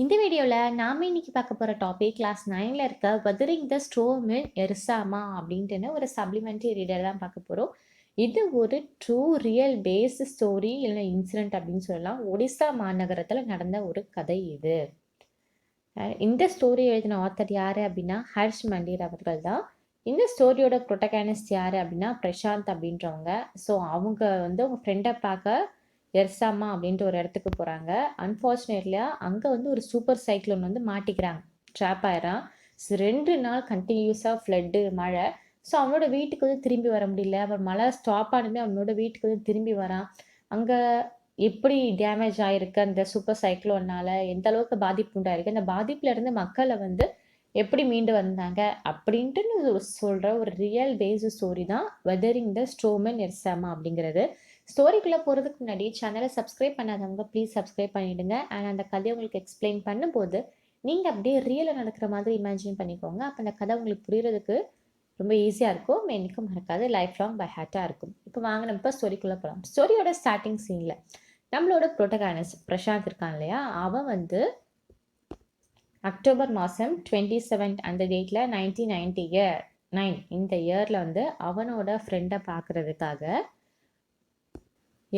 இந்த வீடியோவில் நாம் இன்னைக்கு பார்க்க போகிற டாபிக் கிளாஸ் 9ல் இருக்க வெதரிங் த ஸ்டோர்ம் இன் எர்சாமா அப்படின்ட்டுன்னு ஒரு சப்ளிமெண்ட்ரி ரீடர் தான் பார்க்க போகிறோம். இது ஒரு ட்ரூ ரியல் பேஸ்ட் ஸ்டோரி இல்லைன்னா இன்சிடென்ட் அப்படின்னு சொல்லலாம். ஒடிசா மாநகரத்தில் நடந்த ஒரு கதை இது. இந்த ஸ்டோரி எழுதின ஆத்தர் யார் அப்படின்னா ஹர்ஷ் மண்டீர் அவர்கள் தான். இந்த ஸ்டோரியோட ப்ரொட்டகானிஸ்ட் யார் அப்படின்னா பிரசாந்த் அப்படின்றவங்க. ஸோ அவங்க அவங்க ஃப்ரெண்டை பார்க்க எர்சாமா அப்படின்ட்டு ஒரு இடத்துக்கு போகிறாங்க. அன்ஃபார்ச்சுனேட்லியாக அங்கே ஒரு சூப்பர் சைக்ளோன் மாட்டிக்கிறாங்க, ட்ராப் ஆயிடறான். 2 நாள் கண்டினியூஸாக ஃப்ளட்டு, மழை. ஸோ அவனோட வீட்டுக்கு திரும்பி வர முடியல. அவன் மழை ஸ்டாப் ஆனதுமே அவனோட வீட்டுக்கு திரும்பி வரான். அங்கே எப்படி டேமேஜ் ஆகிருக்கு அந்த சூப்பர் சைக்ளோனால், எந்த அளவுக்கு பாதிப்பு உண்டாயிருக்கு, அந்த பாதிப்புலேருந்து மக்களை எப்படி மீண்டு வந்தாங்க அப்படின்ட்டு சொல்கிற ஒரு ரியல் பேஸ் ஸ்டோரி தான் வெதரிங் த ஸ்டோர்ம் இன் எர்சாமா அப்படிங்கிறது. ஸ்டோரிக்குள்ளே போகிறதுக்கு முன்னாடி சேனலை சப்ஸ்கிரைப் பண்ணாதவங்க ப்ளீஸ் சப்ஸ்கிரைப் பண்ணிவிடுங்க. அண்ட் அந்த கதையை உங்களுக்கு எக்ஸ்பிளைன் பண்ணும்போது நீங்கள் அப்படியே ரியலாக நடக்கிற மாதிரி இமேஜின் பண்ணிக்கோங்க. அப்போ அந்த கதை உங்களுக்கு புரியறதுக்கு ரொம்ப ஈஸியாக இருக்கும், என்னைக்கும் மறக்காது, லைஃப் லாங் பை ஹார்ட்டாக இருக்கும். இப்போ வாங்க நம்ம இப்போ ஸ்டோரிக்குள்ளே போகலாம். ஸ்டோரியோட ஸ்டார்டிங் சீனில் நம்மளோட ப்ரோட்டகானிஸ்ட் பிரசாந்த் இருக்கான் இல்லையா, அவன் அக்டோபர் மாதம் 27 அந்த டேட்டில் 1999 இந்த இயரில் அவனோட ஃப்ரெண்டை பார்க்குறதுக்காக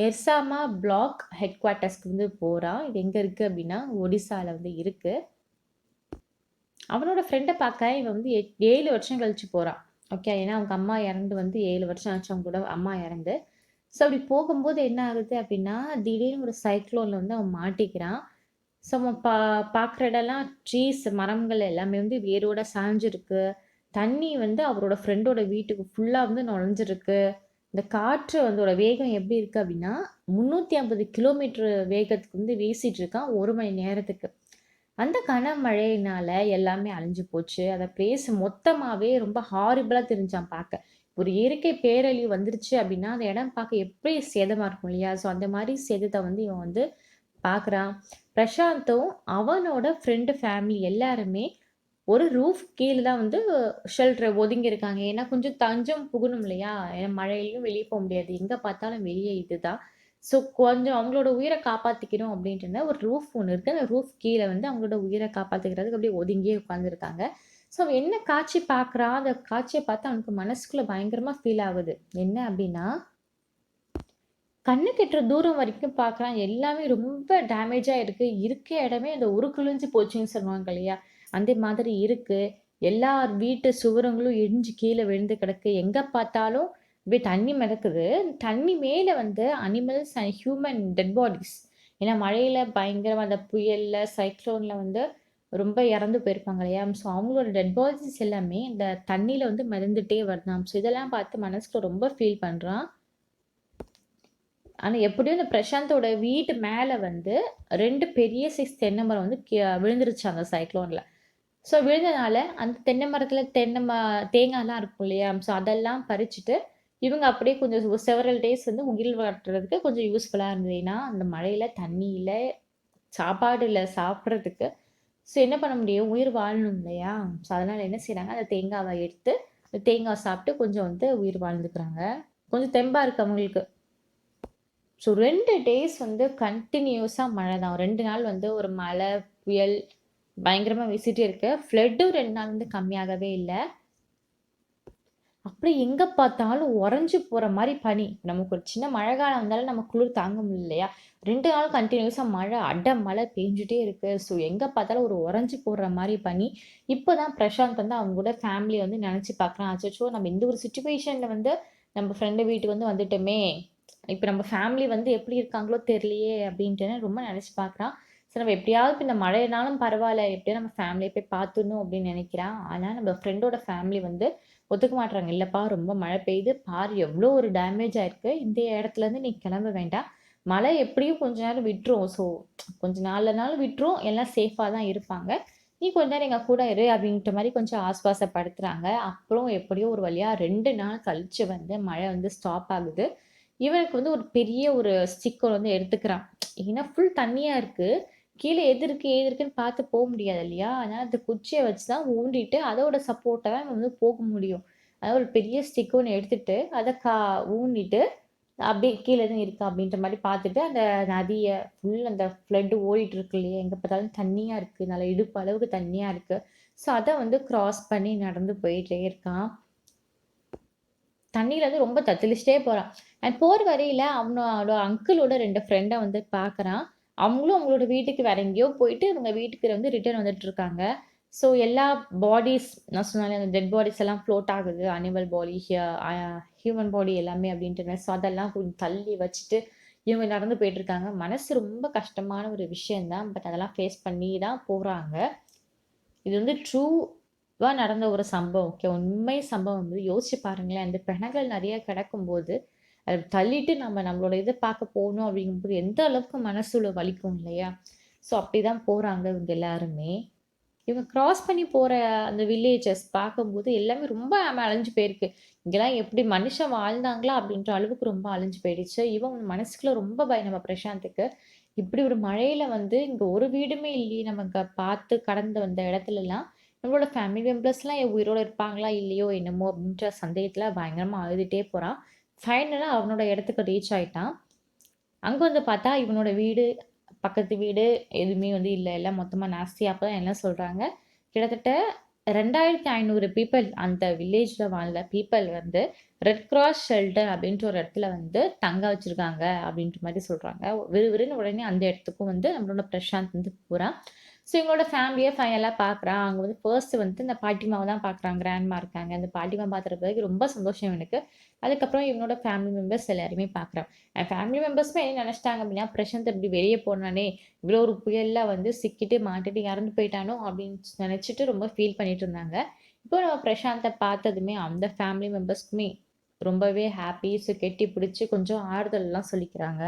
எர்சாமா பிளாக் ஹெட் குவார்ட்டர்ஸ்க்கு போகிறான். இது எங்கே இருக்குது அப்படின்னா ஒடிசாவில் இருக்குது. அவனோட ஃப்ரெண்டை பார்க்க இவன் 7 வருஷம் கழிச்சு போகிறான். ஓகே, ஏன்னா அவங்க அம்மா இறந்து 7 வருஷம் ஆச்சு அவங்க கூட அம்மா இறந்து. ஸோ அப்படி போகும்போது என்ன ஆகுது அப்படின்னா திடீர்னு ஒரு சைக்ளோனில் அவன் மாட்டிக்கிறான். ஸோ அவன் பார்க்குற இடம்லாம் ட்ரீஸ், மரங்கள் எல்லாமே வேரோட சாஞ்சிருக்கு. தண்ணி அவரோட ஃப்ரெண்டோட வீட்டுக்கு ஃபுல்லாக நுழைஞ்சிருக்கு. இந்த காற்று அதோட வேகம் எப்படி இருக்குது அப்படின்னா 350 கிலோமீட்டர் வேகத்துக்கு வீசிட்டு இருக்கான் 1 மணி நேரத்துக்கு. அந்த கனமழையினால எல்லாமே அழிஞ்சு போச்சு. அதை பிளேஸ் மொத்தமாகவே ரொம்ப ஹாரிபிளாக தெரிஞ்சான் பார்க்க. ஒரு இயற்கை பேரழிவு வந்துருச்சு அப்படின்னா அந்த இடம் பார்க்க எப்படி சேதமாக இருக்கும் இல்லையா. ஸோ அந்த மாதிரி சேதத்தை இவன் பார்க்குறான். பிரசாந்தும் அவனோட ஃப்ரெண்டு ஃபேமிலி எல்லாருமே ஒரு ரூஃப் கீழே தான் ஷெல்டர் ஒதுங்கி இருக்காங்க. ஏன்னா கொஞ்சம் தஞ்சம் புகணும் இல்லையா, ஏன்னா மழையிலையும் வெளியே போக முடியாது, எங்கே பார்த்தாலும் வெளியே இதுதான். ஸோ கொஞ்சம் அவங்களோட உயிரை காப்பாற்றிக்கணும் அப்படின்ட்டு ஒரு ரூஃப் ஒன்று இருக்குது. அந்த ரூஃப் கீழே அவங்களோட உயிரை காப்பாற்றிக்கிறதுக்கு அப்படியே ஒதுங்கியே உட்காந்துருக்காங்க. ஸோ அவன் என்ன காட்சி பார்க்குறான், அந்த காட்சியை பார்த்து அவனுக்கு மனசுக்குள்ளே பயங்கரமாக ஃபீல் ஆகுது. என்ன அப்படின்னா கண்ணு கெட்டுற தூரம் வரைக்கும் பார்க்குறான், எல்லாமே ரொம்ப டேமேஜாக இருக்குது. இருக்க இடமே அந்த உருக்குழிஞ்சு போச்சுன்னு சொல்லுவாங்க இல்லையா, அந்த மாதிரி இருக்குது. எல்லார் வீட்டு சுவரங்களும் இடிஞ்சு கீழே விழுந்து கிடக்கு. எங்கே பார்த்தாலும் இப்படி தண்ணி மிதக்குது. தண்ணி மேலே animals and human dead bodies. ஏன்னா மழையில் பயங்கரமாக அந்த புயலில் சைக்ளோனில் ரொம்ப இறந்து போயிருப்பாங்க இல்லையா. ஸோ அவங்களோட டெட் பாடிஸ் எல்லாமே இந்த தண்ணியில் மிதந்துட்டே வருதாம். ஸோ இதெல்லாம் பார்த்து மனசுக்கு ரொம்ப ஃபீல் பண்ணுறான். ஆனால் எப்படியும் இந்த பிரசாந்தோட வீட்டு மேலே 2 பெரிய சைஸ் தென்னை மரம் விழுந்துருச்சு அந்த சைக்ளோனில். ஸோ விழுந்ததுனால அந்த தென்னை மரத்தில் தேங்காய்லாம் இருக்கும் இல்லையா. ஸோ அதெல்லாம் பறிச்சுட்டு இவங்க அப்படியே கொஞ்சம் செவரல் டேஸ் உயிர் வாழ்றதுக்கு கொஞ்சம் யூஸ்ஃபுல்லாக இருந்தது. ஏன்னா அந்த மழையில் தண்ணி இல்லை, சாப்பாடு இல்லை சாப்பிட்றதுக்கு. ஸோ என்ன பண்ண முடியும், உயிர் வாழணும் இல்லையா. ஸோ அதனால் என்ன செய்கிறாங்க, அந்த தேங்காவை எடுத்து தேங்காய் சாப்பிட்டு கொஞ்சம் உயிர் வாழ்ந்துக்கிறாங்க. கொஞ்சம் தெம்பாக இருக்குது அவங்களுக்கு. ஸோ 2 டேஸ் கண்டினியூஸாக மழை தான். 2 நாள் ஒரு மழை புயல் பயங்கரமாக வீசிட்டே இருக்கு. ஃப்ளட்டும் 2 நாள் கம்மியாகவே இல்லை. அப்படி எங்கே பார்த்தாலும் உறைஞ்சி போகிற மாதிரி பனி. நமக்கு ஒரு சின்ன மழை காலம் வந்தாலும் நம்ம குளிர் தாங்க முடியல இல்லையா. 2 நாள் கண்டினியூஸாக மழை, மழை பெஞ்சிட்டே இருக்குது. ஸோ எங்கே பார்த்தாலும் ஒரு உறைஞ்சி போடுற மாதிரி பனி. இப்போ தான் பிரசாந்த் அவங்க கூட ஃபேமிலியை நினச்சி பார்க்குறான். அச்சோ நம்ம இந்த ஒரு சுச்சுவேஷனில் நம்ம ஃப்ரெண்டு வீட்டுக்கு வந்துட்டோமே, இப்போ நம்ம ஃபேமிலி எப்படி இருக்காங்களோ தெரியலையே அப்படின்ட்டு ரொம்ப நினச்சி பார்க்குறான். ஸோ நம்ம எப்படியாவது இப்போ இந்த மழைனாலும் பரவாயில்ல, எப்படியோ நம்ம ஃபேமிலியை போய் பார்த்துடணும் அப்படின்னு நினைக்கிறான். ஆனால் நம்ம ஃப்ரெண்டோட ஃபேமிலி ஒத்துக்க மாட்டுறாங்க. இல்லைப்பா ரொம்ப மழை பெய்யுது, பாரு எவ்வளோ ஒரு டேமேஜ் ஆயிருக்கு, இந்த இடத்துலேருந்து நீ கிளம்ப வேண்டாம், மழை எப்படியும் கொஞ்ச நேரம் விட்டுரும், ஸோ கொஞ்ச நாள்னாலும் விட்டுரும், எல்லாம் சேஃபாக தான் இருப்பாங்க, நீ கொஞ்ச நேரம் எங்கள் கூட இரு அப்படின்ற மாதிரி கொஞ்சம் ஆஸ்வாசப்படுத்துகிறாங்க. அப்புறம் எப்படியோ ஒரு வழியாக 2 நாள் கழித்து மழை ஸ்டாப் ஆகுது. இவனுக்கு ஒரு பெரிய ஒரு ஸ்டிக்கர் எடுத்துக்கிறான். ஏன்னா ஃபுல் தண்ணியாக இருக்குது, கீழே எது இருக்குது ஏது இருக்குன்னு பார்த்து போக முடியாது இல்லையா. அதனால் அந்த குச்சியை வச்சு தான் ஊண்டிட்டு அதோட சப்போர்ட்டை தான் போக முடியும். அதாவது ஒரு பெரிய ஸ்டிக் ஒன்று எடுத்துகிட்டு அதை ஊண்டிட்டு அப்படியே கீழ எதுவும் இருக்கா அப்படின்ற மாரி பார்த்துட்டு, அந்த நதிய அந்த ஃப்ளட் ஓடிட்டு இருக்கு இல்லையா? எங்க பார்த்தாலும் தண்ணியா இருக்கு. நல்லா இடுப்பு அளவுக்கு தண்ணியா இருக்கு. ஸோ, அத வந்து கிராஸ் பண்ணி நடந்து போயிட்டே இருக்கான். தண்ணீல வந்து ரொம்ப தத்தளிச்சுட்டே போறான். அண்ட் போற வழியில அவனோட அங்கிளோட 2 ஃப்ரெண்ட வந்து பார்க்குறான். அவங்களும் அவங்களோட வீட்டுக்கு வேற எங்கேயோ போயிட்டு, இவங்க வீட்டுக்கு வந்து ரிட்டர்ன் வந்துட்டுருக்காங்க. ஸோ எல்லா பாடிஸ் நான் சொன்னேன்ல அந்த டெட் பாடிஸ் எல்லாம் ஃப்ளோட் ஆகுது. அனிமல் பாடி, ஹியூமன் பாடி எல்லாமே அப்படின்ட்டு. ஸோ அதெல்லாம் கொஞ்சம் தள்ளி வச்சுட்டு, இவங்க நடந்து போயிட்டுருக்காங்க. மனசு ரொம்ப கஷ்டமான ஒரு விஷயம் தான். பட் அதெல்லாம் ஃபேஸ் பண்ணி தான் போறாங்க. இது வந்து ட்ரூவா நடந்த ஒரு சம்பவம். ஓகே. உண்மை சம்பவம் வந்து யோசிச்சு பாருங்களேன். அந்த பிணங்கள் நெறைய கிடக்கும்போது, அத தள்ளிட்டு நம்ம நம்மளோட இத பார்க்க போணும் அப்படிங்கும்போது, எந்த அளவுக்கு மனசுல வலிக்கும் இல்லையா? ஸோ அப்படிதான் போறாங்க இவங்க எல்லாருமே. இவங்க கிராஸ் பண்ணி போற அந்த வில்லேஜஸ் பார்க்கும்போது எல்லாமே ரொம்ப அழிஞ்சு போயிருக்கு. இங்கலாம் எப்படி மனுஷன் வாழ்ந்தாங்களா? அப்படின்ற அளவுக்கு ரொம்ப அழிஞ்சு போயிடுச்சு. இவன் மனசுக்குள்ள ரொம்ப பயம் நம்ம பிரசாந்துக்கு. இப்படி ஒரு மழையில வந்து இங்க ஒரு வீடுமே இல்லையே! நம்ம பார்த்து கடந்து வந்த இடத்துலலாம், நம்மளோட ஃபேமிலி மெம்பர்ஸ்லாம் உயிரோட இருப்பாங்களா? இல்லையோ என்னமோ! அப்படின்ற சந்தேகத்துல பயங்கரமா அழுதுட்டே போறான். ஃபைனலா அவனோட இடத்துக்கு ரீச் ஆயிட்டான். அங்க வந்து பார்த்தா, இவனோட வீடு, பக்கத்து வீடு எதுவுமே வந்து இல்ல. எல்லாம் மொத்தமா நாஸ்தியா அப்பதான் எல்லாம் சொல்றாங்க. கிட்டத்தட்ட 2500 பீப்பிள் அந்த வில்லேஜ்ல வாழ்ந்த பீப்பிள் வந்து ரெட் கிராஸ் ஷெல்டர் அப்படின்ற ஒரு இடத்துல வந்து தங்க வச்சிருக்காங்க அப்படின்ற மாரி சொல்றாங்க. விறுவிறுன்னு உடனே அந்த இடத்துக்கும் வந்து நம்மளோட பிரசாந்த் வந்து போறான். ஸோ இவங்களோட ஃபேமிலிய ஃபைனலா பார்க்குறான். அங்க வந்து ஃபர்ஸ்ட் வந்து இந்த பாட்டிமாவ தான் பார்க்குறான். கிராண்ட்மா இருக்காங்க. அந்த பாட்டிமா பார்த்த பிறகு ரொம்ப சந்தோஷம் இவனுக்கு. அதுக்கப்புறம் இவனோட ஃபேமிலி மெம்பர்ஸ் எல்லாரையுமே பார்க்குறான். என் ஃபேமிலி மெம்பர்ஸுமே என்ன நெனச்சுட்டாங்க அப்டின்னா, பிரசாந்த் இப்டி வெளிய போனானே, இவ்ளோ ஒரு புயல்ல வந்து சிக்கிட்டு, மாட்டிட்டு இறந்து போயிட்டானோ அப்டின்னு நெனச்சுட்டு ரொம்ப ஃபீல் பண்ணிட்டு இருந்தாங்க. இப்போ நம்ம பிரசாந்த பார்த்ததுமே அந்த ஃபேமிலி மெம்பர்ஸ்க்குமே ரொம்பவே ஹாப்பி. ஸோ கெட்டி பிடிச்சு கொஞ்சம் ஆறுதல்லாம் சொல்லிக்கிறாங்க.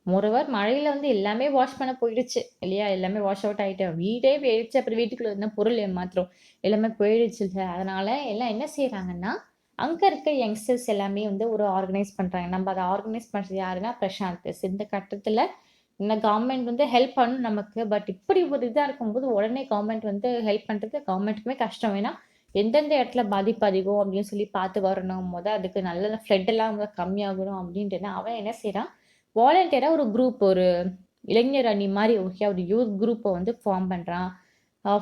மோரோவர் மழையில வந்து எல்லாமே வாஷ் பண்ண போயிடுச்சு இல்லையா? எல்லாமே வாஷ் அவுட் ஆயிட்டு வீடே போயிடுச்சு. அப்புறம் வீட்டுக்குள்ள என்ன பொருள் ஏமாத்துறோம். எல்லாமே போயிடுச்சுல்ல. அதனால எல்லாம் என்ன செய்றாங்கன்னா, அங்க இருக்க யங்ஸ்டர்ஸ் எல்லாமே வந்து ஒரு ஆர்கனைஸ் பண்றாங்க. நம்ம அத ஆர்கனைஸ் பண்றது யாருன்னா பிரசாந்த். இந்த கட்டத்துல இந்த கவர்மெண்ட் வந்து ஹெல்ப் பண்ணணும் நமக்கு. பட் இப்படி ஒரு இதா இருக்கும்போது உடனே கவர்மெண்ட் வந்து ஹெல்ப் பண்றது கவர்மெண்ட்டுக்குமே கஷ்டம். ஏன்னா, எந்தெந்த இடத்துல பாதிப்பு அதிகம் அப்படின்னு சொல்லி பார்த்து வரணும். அதுக்கு நல்ல ஃப்ளட் எல்லாம் கம்மியாகணும் அப்படின்ட்டுன்னு அவன் என்ன செய்றான், வாலண்டியரா ஒரு குரூப் ஒரு இளைஞர் அணி மாரி ஓகே ஒரு யூத் குரூப்ப வந்து ஃபார்ம் பண்றான்.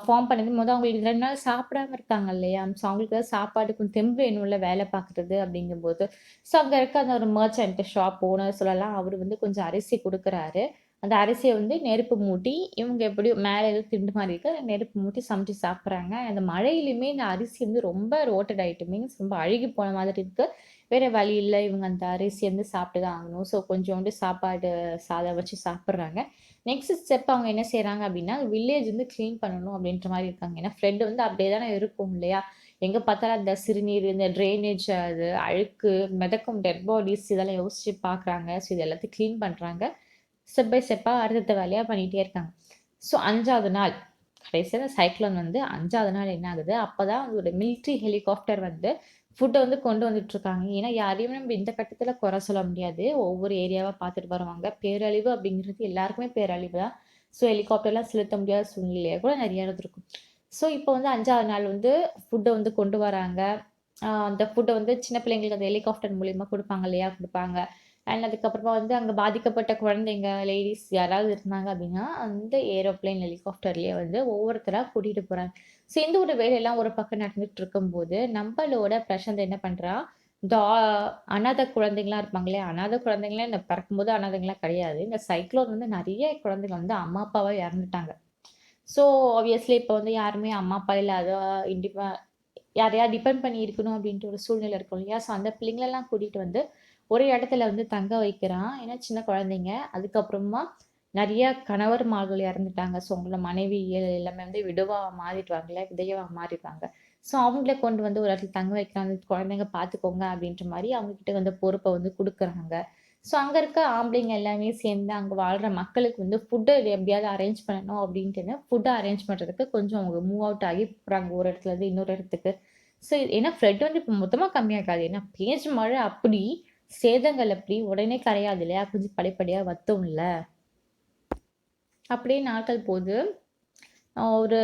ஃபார்ம் பண்ணது அவங்களுக்கு 2 நாள் சாப்பிடாம இருக்காங்க இல்லையா? ஸோ அவங்களுக்கு ஏதாவது சாப்பாடு கொஞ்சம் தெம்பு வேணும்ல வேலை பார்க்குறது அப்படிங்கும்போது. ஸோ அங்க இருக்க அந்த ஒரு மெர்ச்சன்ட் ஷாப் ஓனர் சொல்லலாம். அவரு வந்து கொஞ்சம் அரிசி குடுக்குறாரு. அந்த அரிசிய வந்து நெருப்பு மூட்டி, இவங்க எப்படியோ மேல ஏதோ திண்டு மாரி இருக்கு. அத நெருப்பு மூட்டி சமைச்சு சாப்பிடுறாங்க. அந்த மழையிலுமே இந்த அரிசி வந்து ரொம்ப ரோட்டட் ஆயிட்டு மீன்ஸ் ரொம்ப அழுகி போன மாதிரி இருக்கு. வேற வழி இல்ல. இவங்க அந்த அரிசிய வந்து சாப்பிட்டு தான் ஆகணும். ஸோ கொஞ்சோண்டு சாப்பாடு சாதம் வச்சு சாப்பிடுறாங்க. நெக்ஸ்ட் ஸ்டெப் அவங்க என்ன செய்றாங்க அப்டின்னா, வில்லேஜ் வந்து கிளீன் பண்ணணும் அப்டின்ற மாரி இருக்காங்க. ஏன்னா ஃப்ளட் வந்து அப்டியே தானே இருக்கும் இல்லையா? எங்க பார்த்தாலும் அந்த சிறுநீர், இந்த ட்ரெயினேஜ் அது அழுக்கு, மிதக்கும் டெட் பாடிஸ் இதெல்லாம் யோசிச்சு பார்க்குறாங்க. ஸோ இது எல்லாத்தையும் கிளீன் பண்றாங்க. ஸ்டெப் பை ஸ்டெப்பா அடுத்தடுத்த வேலையா பண்ணிட்டே இருக்காங்க. ஸோ 5வது நாள் கடைசியா சைக்ளோன் வந்து 5வது நாள் என்ன ஆகுது, அப்பதான் ஒரு மிலிட்டரி ஹெலிகாப்டர் வந்து ஃபுட்ட வந்து கொண்டு வந்துட்டுருக்காங்க. ஏன்னா, யாரையுமே நம்ம இந்த கட்டத்தில குறை சொல்ல முடியாது. ஒவ்வொரு ஏரியாவா பார்த்துட்டு வருவாங்க. பேரழிவு அப்படிங்கிறது எல்லாருக்குமே பேரழிவு தான். ஸோ ஹெலிகாப்டர்லாம் செலுத்த முடியாத சூழ்நிலையா கூட நெறைய இருந்திருக்கும். ஸோ இப்போ வந்து 5வது நாள் வந்து ஃபுட்ட வந்து கொண்டு வராங்க. அந்த ஃபுட்ட வந்து சின்ன பிள்ளைங்களுக்கு அந்த ஹெலிகாப்டர் மூலியமா குடுப்பாங்க இல்லையா? குடுப்பாங்க. அண்ட் அதுக்கப்புறமா வந்து அங்க பாதிக்கப்பட்ட குழந்தைங்க, லேடீஸ் யாராவது இருந்தாங்க அப்படின்னா, அந்த ஏரோப்ளேன், ஹெலிகாப்டர்லயே வந்து ஒவ்வொருத்தரா கூட்டிட்டு போறாங்க. ஸோ இந்த ஒரு வேலையெல்லாம் ஒரு பக்கம் நடந்துட்டு இருக்கும்போது, நம்பளோட பிரசாந்த் என்ன பண்றான், இந்த அனாதை குழந்தைங்கலாம் இருப்பாங்க இல்லையா? அனாதை குழந்தைங்கலாம் இந்த பிறக்கும்போது அனாதைங்கலாம் கிடையாது. இந்த சைக்ளோன் வந்து நெறைய குழந்தைங்க வந்து அம்மா, அப்பாவா இறந்துட்டாங்க. ஸோ ஆப்வியஸ்லி இப்போ வந்து யாருமே அம்மா, அப்பா இல்லாத யாரையா டிபெண்ட் பண்ணி இருக்கணும் அப்படின்ட்டு ஒரு சூழ்நிலை இருக்கும் இல்லையா? ஸோ அந்த பிள்ளைங்களெல்லாம் கூட்டிட்டு வந்து ஒரு இடத்துல வந்து தங்க வைக்கிறான். ஏன்னா சின்ன குழந்தைங்க. அதுக்கப்புறமா நெறைய கணவர்மார்கள் இறந்துட்டாங்க. ஸோ அவங்களோட மனைவிகள் எல்லாமே வந்து விடவா மாறிடுவாங்கல்ல, விதவையா மாறிடுவாங்க. ஸோ அவங்கள கொண்டு வந்து ஒரு இடத்துல தங்க வைக்கிறாங்க. குழந்தைங்க பார்த்துக்கோங்க அப்படின்ற மாரி அவங்க கிட்ட வந்து பொறுப்ப வந்து குடுக்குறாங்க. ஸோ அங்க இருக்க ஆம்பளைங்க எல்லாமே சேர்ந்து அங்க வாழ்ற மக்களுக்கு வந்து ஃபுட்ட எப்படியாவது அரேஞ்ச் பண்ணணும் அப்படின்ட்டுன்னு ஃபுட்ட அரேஞ்ச் பண்றதுக்கு கொஞ்சம் அவங்க மூவ் அவுட் ஆகி போறாங்க ஒரு இடத்துல இருந்து இன்னொரு இடத்துக்கு. ஸோ ஏன்னா ஃப்ளட் வந்து இப்ப மொத்தமா கம்மியாகாது. ஏன்னா பேஞ்ச மழை அப்படி, சேதங்கள் அப்படி உடனே கரையாது இல்லையா? கொஞ்சம் படிப்படியா வத்தும்ல. அப்படியே நாட்கள் போது. ஒரு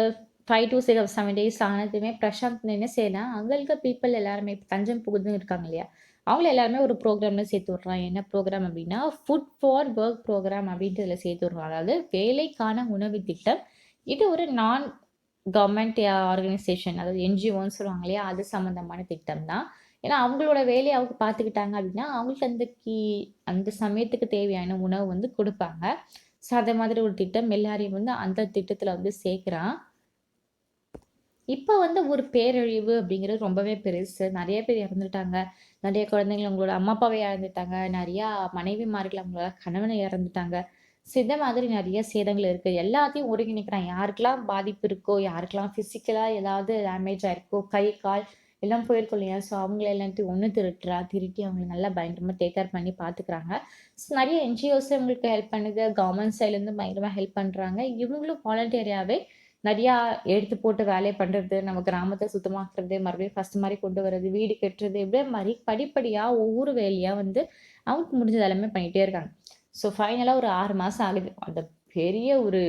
5 டூ 7 டேஸ் ஆனதுமே பிரசாந்த் என்ன செய்யலாம், அங்க இருக்க பீப்பிள் எல்லாருமே இப்ப தஞ்சம் புகுந்து இருக்காங்க இல்லையா? அவங்கள எல்லாருமே ஒரு ப்ரோக்ராமில் சேர்த்து விட்றான். என்ன ப்ரோக்ராம் அப்படின்னா, ஃபுட் ஃபார் ஒர்க் ப்ரோக்ராம் அப்படின்ட்டு இதில் சேர்த்து விட்றான். அதாவது வேலைக்கான உணவு திட்டம். இது ஒரு நான் கவர்மெண்ட் ஆர்கனைசேஷன், அதாவது என்ஜிஓன்னு சொல்லுவாங்க இல்லையா, அது சம்மந்தமான திட்டம் தான். ஏன்னா அவங்களோட வேலையை அவங்க பார்த்துக்கிட்டாங்க அப்படின்னா அவங்களுக்கு அந்த சமயத்துக்கு தேவையான உணவு வந்து கொடுப்பாங்க. ஸோ அதே மாதிரி ஒரு திட்டம் எல்லாரையும் வந்து அந்த திட்டத்தில் வந்து சேர்க்குறான். இப்போ வந்து ஒரு பேரழிவு அப்படிங்கிறது ரொம்பவே பெருசு. நெறைய பேர் இறந்துட்டாங்க. நெறைய குழந்தைகள் அவங்களோட அம்மா, அப்பாவை இழந்துட்டாங்க. நெறையா மனைவிமார்கள் அவங்களோட கணவனை இறந்துட்டாங்க. ஸோ இந்த மாதிரி நெறைய சேதங்கள் இருக்கு. எல்லாத்தையும் ஒருங்கிணைக்கிறான். யாருக்கெல்லாம் பாதிப்பு இருக்கோ, யாருக்கெல்லாம் ஃபிசிக்கலா ஏதாவது டேமேஜ் ஆயிருக்கோ, கை, கால் எல்லாம் போயிருக்கும் இல்லையா? ஸோ அவங்கள எல்லாத்தையும் ஒண்ணு திரட்டி அவங்கள நல்லா பயங்கரமா டேக் கேர் பண்ணி பார்த்துக்கிறாங்க. ஸோ நெறைய என்ஜிஓஸ் இவங்களுக்கு ஹெல்ப் பண்ணுது. கவர்மெண்ட் சைட்லேருந்து பயங்கரமா ஹெல்ப் பண்றாங்க. இவங்களும் வாலண்டியராவே நெறையா எடுத்து போட்டு வேலைய பண்றது, நம்ம கிராமத்த சுத்தமாக்குறது, மறுபடியும் ஃபர்ஸ்ட் மாரி கொண்டு வரது, வீடு கட்டுறது, இதே மாரி படிப்படியா ஒவ்வொரு வேலையா வந்து அவங்களுக்கு முடிஞ்சது எல்லாமே பண்ணிட்டே இருக்காங்க. ஸோ ஃபைனலா ஒரு 6 மாசம் ஆகுது. அந்த பெரிய ஒரு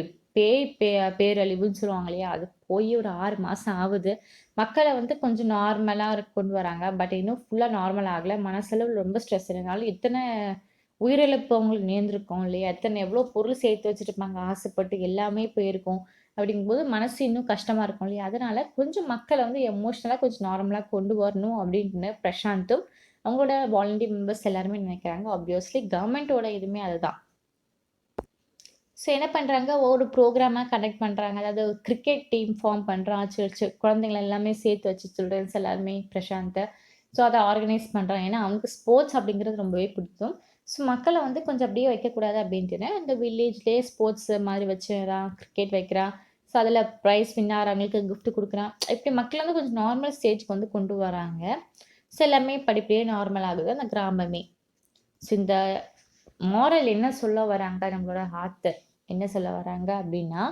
பேரழிவுன்னு சொல்லுவாங்க இல்லையா? அது போய் ஒரு 6 மாசம் ஆவுது. மக்கள வந்து கொஞ்சம் நார்மலா கொண்டு வராங்க. பட் இன்னும் ஃபுல்லா நார்மல் ஆகல. மனசளவுல ரொம்ப ஸ்ட்ரெஸ். இதனால இத்தன உயிரிழப்பு அவங்களுக்கு நேர்ந்திருக்கும் இல்லையா? எவ்வளோ பொருள் சேர்த்து வச்சிருப்பாங்க ஆசைப்பட்டு, எல்லாமே போயிருக்கும். அப்படிங்கும்போது மனசு இன்னும் கஷ்டமா இருக்கும் இல்லையா? அதனால கொஞ்சம் மக்கள வந்து எமோஷனலா கொஞ்சம் நார்மலா கொண்டு வரணும் அப்படின்னு பிரசாந்தும், அவங்களோட வாலண்டரி மெம்பர்ஸ் எல்லாருமே நினைக்கிறாங்க. ஆப்வியஸ்லி கவர்மெண்ட்டோட இதுவுமே அதுதான். ஸோ என்ன பண்றாங்க, ஒரு ப்ரோகிராமா கண்டக்ட் பண்றாங்க. அதாவது கிரிக்கெட் டீம் ஃபார்ம் பண்றான். குழந்தைங்கள எல்லாமே சேர்த்து வச்சு சில்ட்ரன்ஸ் எல்லாருமே பிரசாந்த. ஸோ அத ஆர்கனைஸ் பண்றான். ஏன்னா, அவனுக்கு ஸ்போர்ட்ஸ் அப்படிங்கிறது ரொம்பவே பிடிக்கும். ஸோ மக்கள வந்து கொஞ்சம் அப்படியே வைக்கக்கூடாது அப்படின்ட்டுன்னு, அந்த வில்லேஜ்லயே ஸ்போர்ட்ஸ் மாதிரி வச்சுறான். கிரிக்கெட் வைக்கிறான். ஸோ அதில பிரைஸ் வின் ஆகுறவங்களுக்கு கிஃப்ட் குடுக்குறான். இப்படி மக்கள வந்து கொஞ்சம் நார்மல் ஸ்டேஜ்க்கு வந்து கொண்டு வராங்க. ஸோ எல்லாமே படிப்படியே நார்மல் ஆகுது அந்த கிராமமே. ஸோ இந்த மாரல் என்ன சொல்ல வராங்க நம்மளோட ஆத்தர் என்ன சொல்ல வராங்க அப்படின்னா,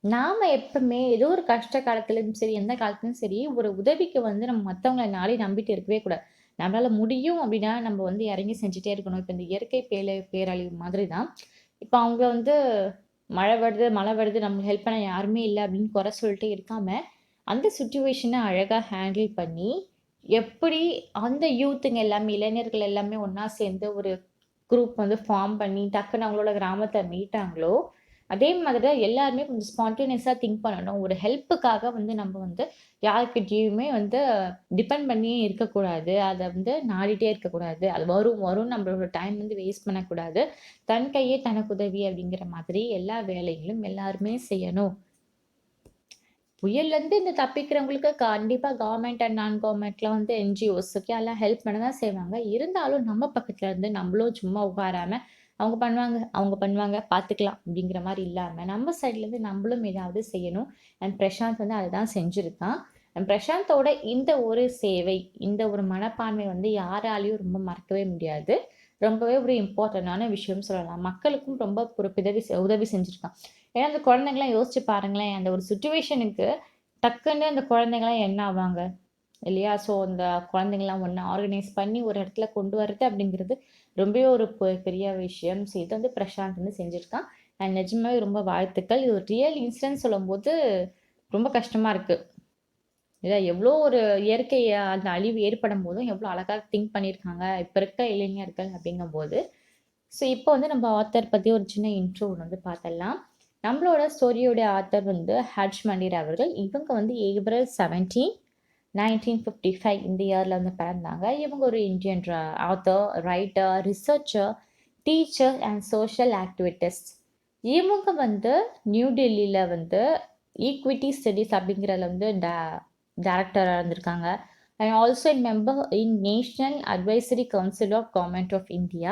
நாம எப்பவுமே ஏதோ ஒரு கஷ்ட காலத்திலும் சரி, எந்த காலத்திலும் சரி, ஒரு உதவிக்கு வந்து நம்ம மத்தவங்கள நாடி நம்பிட்டு இருக்கவே கூடாது. நம்மளால முடியும் அப்படின்னா, நம்ம வந்து இறங்கி செஞ்சுட்டே இருக்கணும். இப்ப இந்த இயற்கை பேரழிவு மாதிரி தான். இப்ப அவங்க வந்து மழை வருது, நமக்கு ஹெல்ப் பண்ண யாருமே இல்ல அப்படின்னு குறை சொல்லிட்டே இருக்காம, அந்த சிச்சுவேஷன அழகா ஹேண்டில் பண்ணி, எப்படி அந்த யூத்துங்க எல்லாமே, இளைஞர்கள் எல்லாமே ஒண்ணா சேர்ந்து ஒரு குரூப் வந்து ஃபார்ம் பண்ணி, டக்குனு அவங்களோட கிராமத்த மீட்டாங்களோ, அதே மாதிரி தான் எல்லாருமே கொஞ்சம் ஸ்பான்டேனியஸா திங்க் பண்ணணும். ஒரு ஹெல்ப்புக்காக வந்து நம்ம வந்து யார்கிட்டயுமே வந்து டிபெண்ட் பண்ணியே இருக்கக்கூடாது. அத வந்து நாடிட்டே இருக்கக்கூடாது. அது வரும் வரும்னு நம்மளோட டைம் வந்து வேஸ்ட் பண்ணக்கூடாது. தன் கையே தனக்கு உதவி அப்படிங்கிற மாதிரி எல்லா வேலைகளும் எல்லாருமே செய்யணும். புயல்லேருந்து இந்த தப்பிக்கிறவங்களுக்கு கண்டிப்பா கவர்மெண்ட் அண்ட் நான் கவர்மெண்ட்ல வந்து என்ஜிஓஸ் ஓகே எல்லாம் ஹெல்ப் பண்ண தான் செய்வாங்க. இருந்தாலும் நம்ம பக்கத்துல இருந்து நம்மளும் சும்மா உட்காராம, அவங்க பண்ணுவாங்க பார்த்துக்கலாம் அப்படிங்கிற மாரி இல்லாம, நம்ம சைட்லேருந்து நம்மளும் ஏதாவது செய்யணும். அண்ட் பிரசாந்த் வந்து அதுதான் செஞ்சிருக்கான். அண்ட் பிரசாந்தோட இந்த ஒரு சேவை, இந்த ஒரு மனப்பான்மை வந்து யாராலயும் ரொம்ப மறக்கவே முடியாது. ரொம்பவே ஒரு இம்பார்ட்டன்டான விஷயம்னு சொல்லலாம். மக்களுக்கும் ரொம்ப ஒரு உதவி செஞ்சிருக்கான். ஏன்னா அந்த குழந்தைங்கலாம் யோசிச்சு பாருங்களேன், அந்த ஒரு சிச்சுவேஷனுக்கு டக்குன்னு அந்த குழந்தைங்கலாம் என்ன ஆவாங்க? இல்லையா? ஸோ அந்த குழந்தைங்கலாம் ஒண்ணா ஆர்கனைஸ் பண்ணி ஒரு இடத்துல கொண்டு வரது அப்படிங்கிறது ரொம்பவே ஒரு பெரிய விஷயம். ஸோ இத வந்து பிரசாந்த் வந்து செஞ்சிருக்கான். அண்ட் நிஜமாவே ரொம்ப வாழ்த்துக்கள். இது ஒரு ரியல் இன்சிடென்ட் சொல்லும்போது ரொம்ப கஷ்டமா இருக்கு. இல்ல எவ்ளோ ஒரு இயற்கை அந்த அழிவு ஏற்படும்போதும் எவ்ளோ அழகா திங்க் பண்ணியிருக்காங்க. இப்ப இருக்க இளைஞர்கள் அப்படிங்கும்போது. ஸோ இப்போ வந்து நம்ம ஆத்தர் பத்தி ஒரு சின்ன இன்ட்ரோ ஒண்ணு வந்து பார்த்துடலாம். நம்மளோட ஸ்டோரியோட ஆத்தர் வந்து ஹர்ஷ் மண்டிர் அவர்கள். இவங்க வந்து ஏப்ரல் 17, 1955 இந்த இயர்ல வந்து பிறந்தாங்க. இவங்க ஒரு Indian author, writer, researcher, teacher and social activist. இவங்க வந்து நியூ டெல்லியில வந்து ஈக்விட்டி ஸ்டடீஸ் அப்படிங்கிறதுல வந்து டைரக்டரா இருந்திருக்காங்க. And also member in national advisory council of government of India.